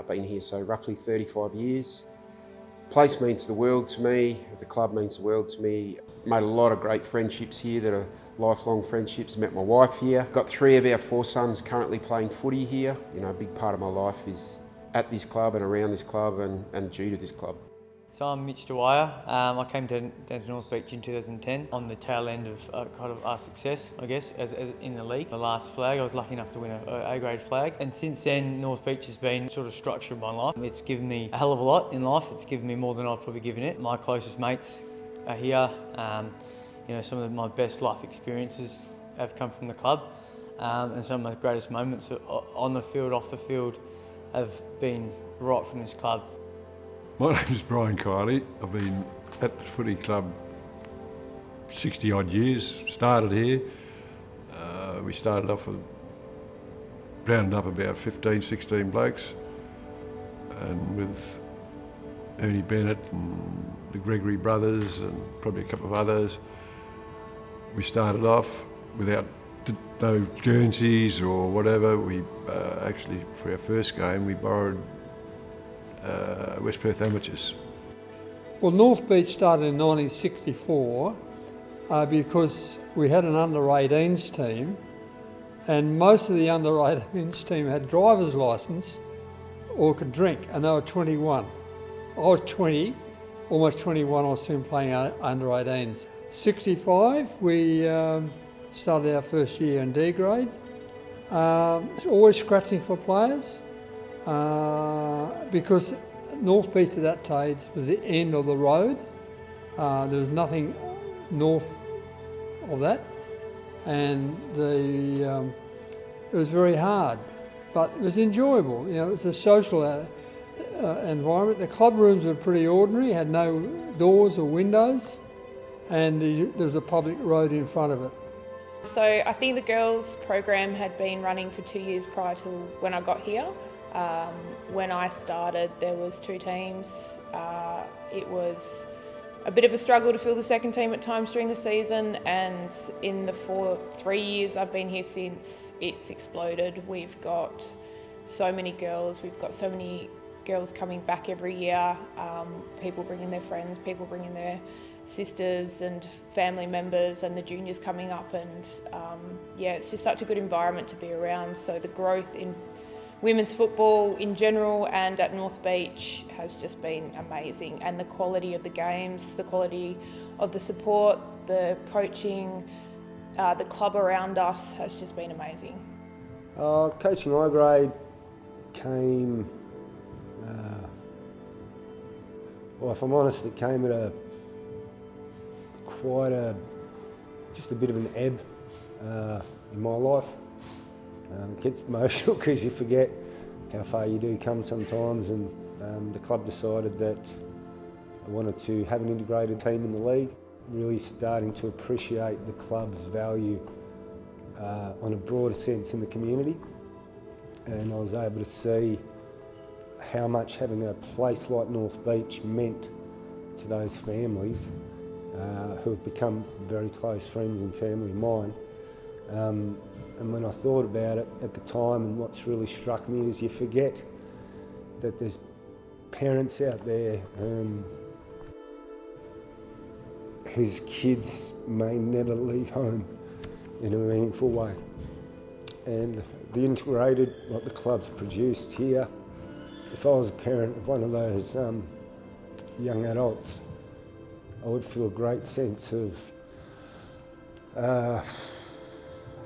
Been here so roughly 35 years. Place means the world to me, the club means the world to me. Made a lot of great friendships here that are lifelong friendships. Met my wife here. Got 3 of our 4 sons currently playing footy here. You know, a big part of my life is at this club and around this club and due to this club. So I'm Mitch Dwyer. I came down to North Beach in 2010 on the tail end of kind of our success, I guess, as in the league. The last flag, I was lucky enough to win a A-grade flag. And since then, North Beach has been sort of structure of my life. It's given me a hell of a lot in life. It's given me more than I've probably given it. My closest mates are here. You know, some of my best life experiences have come from the club. And some of my greatest moments on the field, off the field, have been right from this club. My name's Brian Kiley. I've been at the footy club 60 odd years, started here. We started off with, rounded up about 15, 16 blokes, and with Ernie Bennett and the Gregory brothers and probably a couple of others, we started off without no Guernseys or whatever. We actually, for our first game, we borrowed West Perth amateurs. Well, North Beach started in 1964 because we had an under-18s team, and most of the under-18s team had driver's licence or could drink, and they were 21. I was 20, almost 21. I was soon playing under-18s. 65, we started our first year in D grade. Always scratching for players. Because North Beach at that stage was the end of the road. There was nothing north of that, and it was very hard, but it was enjoyable. You know, it was a social environment. The club rooms were pretty ordinary, had no doors or windows, and there was a public road in front of it. So I think the girls' program had been running for 2 years prior to when I got here. When I started, there was 2 teams. It was a bit of a struggle to fill the second team at times during the season, and in the 3 years I've been here since, it's exploded. We've got so many girls. We've got so many girls coming back every year. People bringing their friends, people bringing their sisters and family members, and the juniors coming up, and yeah, it's just such a good environment to be around. So the growth in women's football in general and at North Beach has just been amazing, and the quality of the games, the quality of the support, the coaching, the club around us has just been amazing. Coaching I grade came, well, if I'm honest, it came at just a bit of an ebb in my life. It gets emotional because you forget how far you do come sometimes, and the club decided that I wanted to have an integrated team in the league, really starting to appreciate the club's value on a broader sense in the community, and I was able to see how much having a place like North Beach meant to those families who have become very close friends and family of mine. And when I thought about it at the time, and what's really struck me is you forget that there's parents out there whose kids may never leave home in a meaningful way. And the integrated, what the club's produced here, if I was a parent of one of those young adults, I would feel a great sense of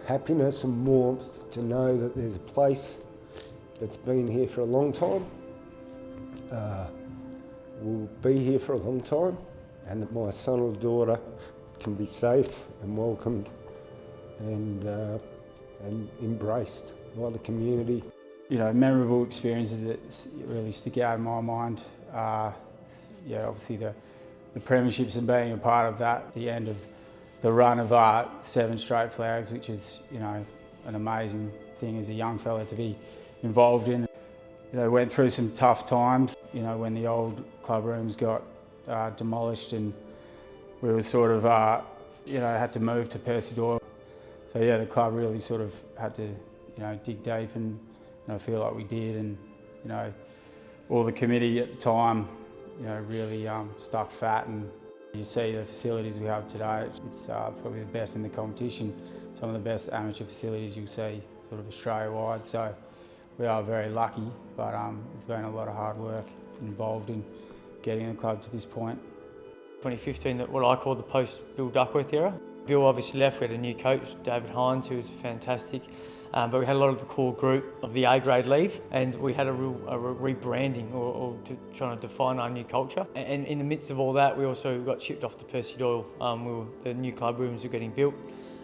happiness and warmth to know that there's a place that's been here for a long time, will be here for a long time, and that my son or daughter can be safe and welcomed and embraced by the community. You know, memorable experiences that really stick out in my mind. Yeah, obviously the premierships and being a part of that, the end of the run of 7 straight flags, which is, you know, an amazing thing as a young fella to be involved in. You know, went through some tough times, you know, when the old club rooms got demolished, and we were sort of, you know, had to move to Perth. So yeah, the club really sort of had to, you know, dig deep and, you know, feel like we did, and, you know, all the committee at the time, you know, really stuck fat, and you see the facilities we have today. It's probably the best in the competition. Some of the best amateur facilities you'll see sort of Australia-wide. So we are very lucky, but it's been a lot of hard work involved in getting the club to this point. 2015, what I call the post-Bill Duckworth era. Bill obviously left, we had a new coach, David Hines, who was fantastic. But we had a lot of the core group of the A-grade leave, and we had a rebranding or to trying to define our new culture. And in the midst of all that, we also got shipped off to Percy Doyle. The new club rooms were getting built,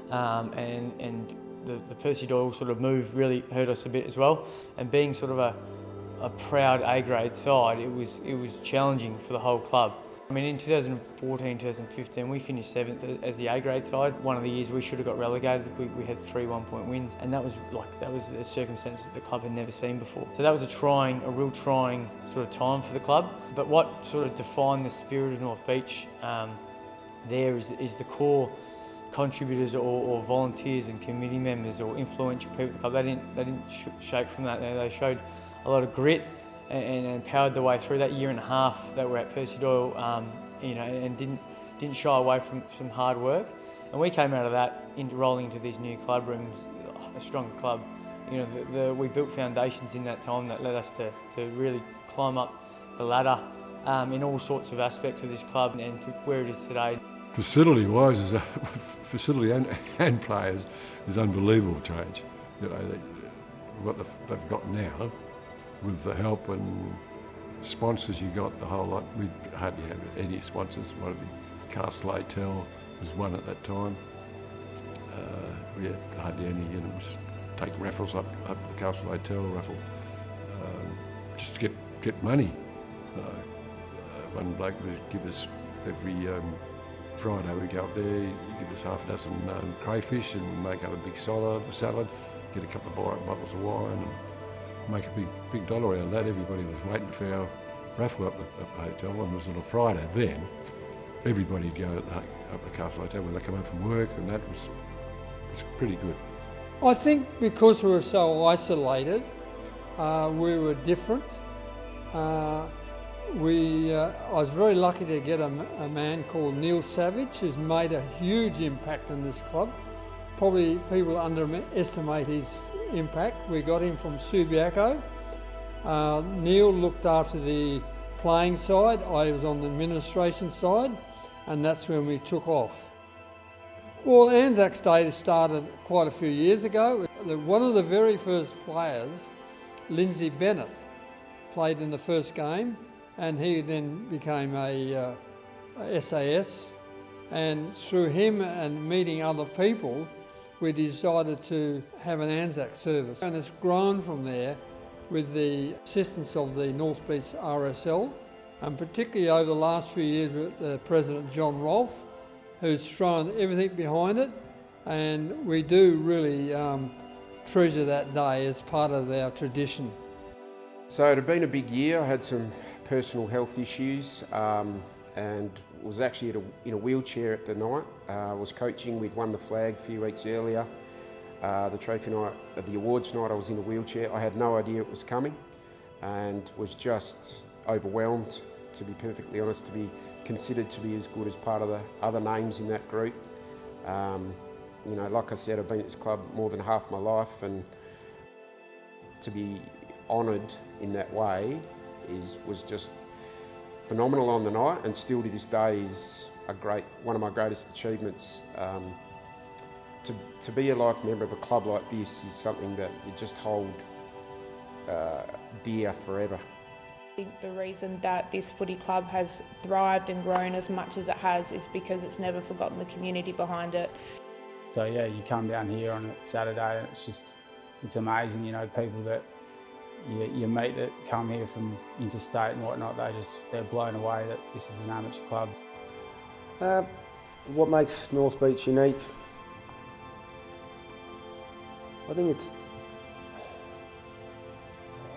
and the Percy Doyle sort of move really hurt us a bit as well. And being sort of a proud A-grade side, it was challenging for the whole club. I mean, in 2014, 2015, we finished 7th as the A-grade side. One of the years we should have got relegated. We had 3 one-point wins, and that was a circumstance that the club had never seen before. So that was a real trying sort of time for the club. But what sort of defined the spirit of North Beach there is the core contributors or volunteers and committee members or influential people at the club. They didn't shake from that. They showed a lot of grit and powered the way through that year and a half that we're at Percy Doyle, you know, and didn't shy away from some hard work. And we came out of that rolling into these new club rooms, a stronger club. You know, we built foundations in that time that led us to really climb up the ladder in all sorts of aspects of this club and to where it is today. Facility-wise, facility and players is unbelievable change. You know, what they've got now, with the help and sponsors you got, the whole lot. We hardly have any sponsors. Might have been Castle Hotel was one at that time. We had hardly any, and it was take raffles up to the Castle Hotel raffle, just to get money. One bloke would give us every Friday we go up there, you give us half a dozen crayfish and make up a big salad, get a couple of bottles of wine and make a big dollar out of that. Everybody was waiting for our raffle up the hotel, and it was on a Friday then. Everybody'd go up the Castle Hotel when they come home from work, and that was pretty good. I think because we were so isolated, we were different. I was very lucky to get a man called Neil Savage, who's made a huge impact in this club. Probably people underestimate his impact. We got him from Subiaco. Neil looked after the playing side. I was on the administration side, and that's when we took off. Well, Anzac Day started quite a few years ago. One of the very first players, Lindsay Bennett, played in the first game, and he then became a SAS. And through him and meeting other people, we decided to have an Anzac service. And it's grown from there with the assistance of the North Beach RSL, and particularly over the last few years with President John Rolfe, who's thrown everything behind it. And we do really treasure that day as part of our tradition. So it had been a big year. I had some personal health issues and was actually in a wheelchair at the night. I was coaching, we'd won the flag a few weeks earlier. The trophy night, the awards night, I was in a wheelchair. I had no idea it was coming and was just overwhelmed, to be perfectly honest, to be considered to be as good as part of the other names in that group. You know, like I said, I've been at this club more than half my life, and to be honoured in that way was just phenomenal on the night, and still to this day is one of my greatest achievements. To be a life member of a club like this is something that you just hold dear forever. I think the reason that this footy club has thrived and grown as much as it has is because it's never forgotten the community behind it. So yeah, you come down here on a Saturday and it's amazing, you know, people that you meet that come here from interstate and whatnot, they're blown away that this is an amateur club. What makes North Beach unique? I think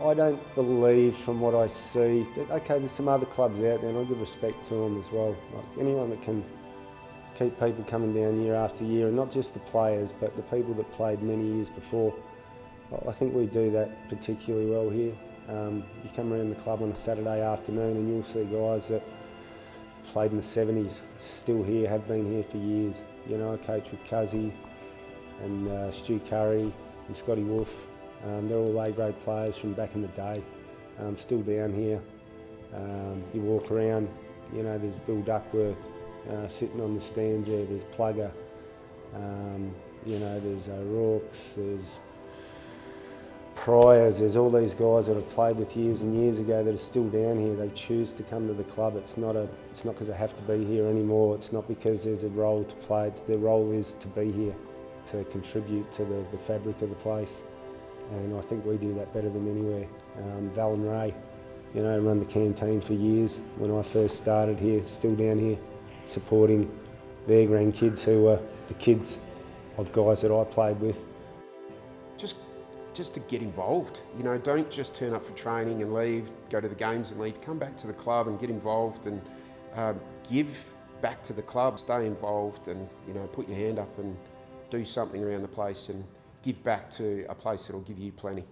I don't believe from what I see that, okay, there's some other clubs out there and I give respect to them as well. Like anyone that can keep people coming down year after year, and not just the players but the people that played many years before. I think we do that particularly well here. You come around the club on a Saturday afternoon and you'll see guys that played in the 70s, still here, have been here for years. You know, I coach with Cuzzy and Stu Curry and Scotty Wolf. They're all A-grade players from back in the day, still down here. You walk around, you know, there's Bill Duckworth sitting on the stands there, there's Plugger, you know, there's O'Rourke's, there's Priors, there's all these guys that I've played with years and years ago that are still down here. They choose to come to the club. It's not because they have to be here anymore. It's not because there's a role to play. Their role is to be here, to contribute to the fabric of the place. And I think we do that better than anywhere. Val and Ray, you know, run the canteen for years. When I first started here, still down here, supporting their grandkids who were the kids of guys that I played with. Just to get involved, you know, don't just turn up for training and leave, go to the games and leave. Come back to the club and get involved and give back to the club. Stay involved and, you know, put your hand up and do something around the place and give back to a place that'll give you plenty.